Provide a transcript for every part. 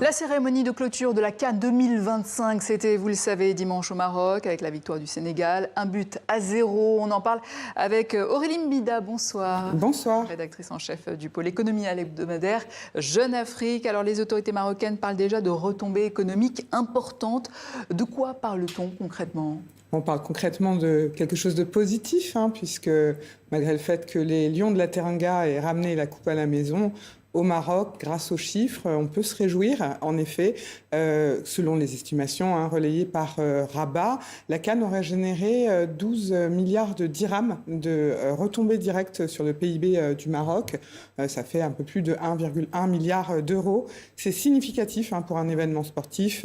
La cérémonie de clôture de la CAN 2025, c'était, vous le savez, dimanche au Maroc, avec la victoire du Sénégal, 1-0. On en parle avec Aurélie Mbida. Bonsoir. Bonsoir. Rédactrice en chef du pôle économie à l'hebdomadaire Jeune Afrique. Alors, les autorités marocaines parlent déjà de retombées économiques importantes. De quoi parle-t-on concrètement ? On parle concrètement de quelque chose de positif, puisque malgré le fait que les Lions de la Teranga aient ramené la coupe à la maison, au Maroc, grâce aux chiffres, on peut se réjouir. En effet, selon les estimations relayées par Rabat, la CAN aurait généré 12 milliards de dirhams de retombées directes sur le PIB du Maroc. Ça fait un peu plus de 1,1 milliard d'euros. C'est significatif pour un événement sportif.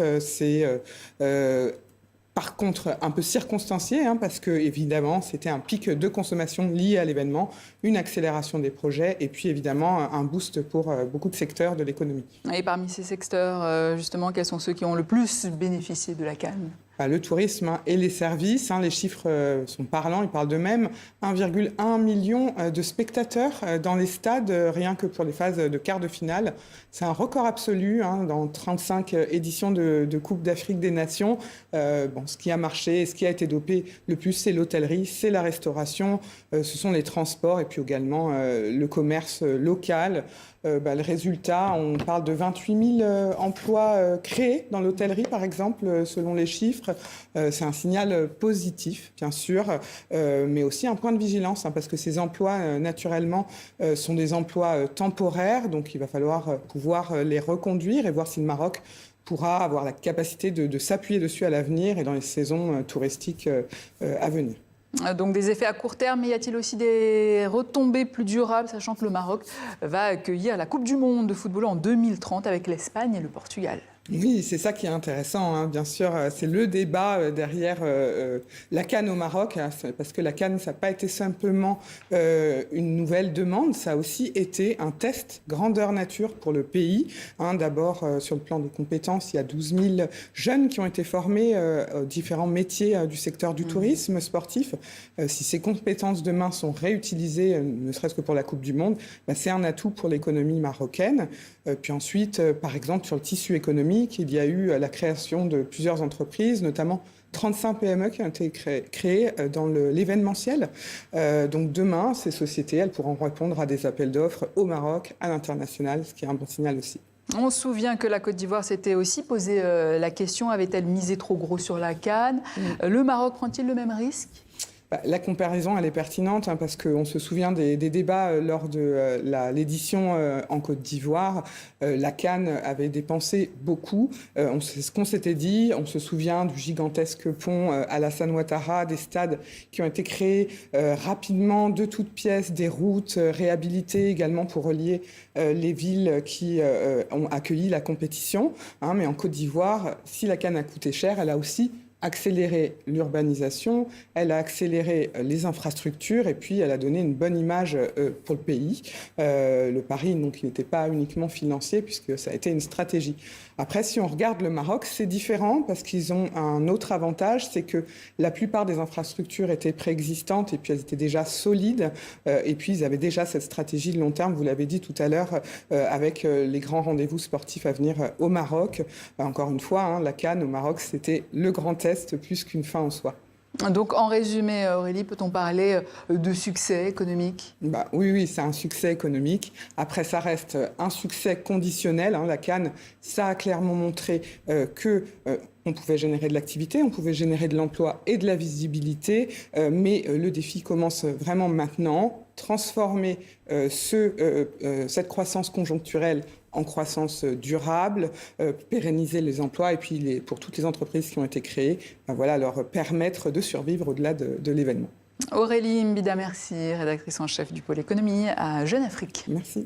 Par contre, un peu circonstancié, parce que évidemment, c'était un pic de consommation lié à l'événement, une accélération des projets et puis évidemment un boost pour beaucoup de secteurs de l'économie. Et parmi ces secteurs, justement, quels sont ceux qui ont le plus bénéficié de la CAN ? Le tourisme et les services, les chiffres sont parlants, ils parlent d'eux-mêmes. 1,1 million de spectateurs dans les stades, rien que pour les phases de quart de finale. C'est un record absolu dans 35 éditions de Coupe d'Afrique des Nations. Ce qui a marché et ce qui a été dopé le plus, c'est l'hôtellerie, c'est la restauration, ce sont les transports et puis également le commerce local. Le résultat, on parle de 28 000 emplois créés dans l'hôtellerie, par exemple, selon les chiffres. C'est un signal positif, bien sûr, mais aussi un point de vigilance, parce que ces emplois, naturellement, sont des emplois temporaires, donc il va falloir pouvoir les reconduire et voir si le Maroc pourra avoir la capacité de s'appuyer dessus à l'avenir et dans les saisons touristiques à venir. Donc des effets à court terme, mais y a-t-il aussi des retombées plus durables, sachant que le Maroc va accueillir la Coupe du Monde de football en 2030 avec l'Espagne et le Portugal ? Oui, c'est ça qui est intéressant, bien sûr. C'est le débat derrière la CAN au Maroc, parce que la CAN, ça n'a pas été simplement une nouvelle demande, ça a aussi été un test grandeur nature pour le pays. D'abord, sur le plan des compétences, il y a 12 000 jeunes qui ont été formés aux différents métiers du secteur du tourisme sportif. Si ces compétences demain sont réutilisées, ne serait-ce que pour la Coupe du Monde, c'est un atout pour l'économie marocaine. Puis ensuite, par exemple, sur le tissu économique, il y a eu la création de plusieurs entreprises, notamment 35 PME qui ont été créées dans l'événementiel. Donc demain, ces sociétés, elles pourront répondre à des appels d'offres au Maroc, à l'international, ce qui est un bon signal aussi. On se souvient que la Côte d'Ivoire s'était aussi posé la question, avait-elle misé trop gros sur la CAN ? Le Maroc prend-il le même risque ? La comparaison, elle est pertinente parce qu'on se souvient des débats lors de l'édition en Côte d'Ivoire. La CAN avait dépensé beaucoup. C'est ce qu'on s'était dit. On se souvient du gigantesque pont Alassane Ouattara, des stades qui ont été créés rapidement de toutes pièces, des routes réhabilitées également pour relier les villes qui ont accueilli la compétition. Mais en Côte d'Ivoire, si la CAN a coûté cher, elle a aussi accélérer l'urbanisation, elle a accéléré les infrastructures et puis elle a donné une bonne image pour le pays. Le pari, donc, il n'était pas uniquement financier puisque ça a été une stratégie. Après, si on regarde le Maroc, c'est différent parce qu'ils ont un autre avantage, c'est que la plupart des infrastructures étaient préexistantes et puis elles étaient déjà solides et puis ils avaient déjà cette stratégie de long terme, vous l'avez dit tout à l'heure, avec les grands rendez-vous sportifs à venir au Maroc. Encore une fois, la CAN au Maroc, c'était le grand test plus qu'une fin en soi. Donc, en résumé, Aurélie, peut-on parler de succès économique ? Oui, c'est un succès économique. Après, ça reste un succès conditionnel. La CAN, ça a clairement montré qu'on pouvait générer de l'activité, on pouvait générer de l'emploi et de la visibilité, mais le défi commence vraiment maintenant. Transformer cette croissance conjoncturelle en croissance durable, pérenniser les emplois et puis pour toutes les entreprises qui ont été créées, leur permettre de survivre au-delà de l'événement. Aurélie Mbida, merci, rédactrice en chef du pôle économie à Jeune Afrique. Merci.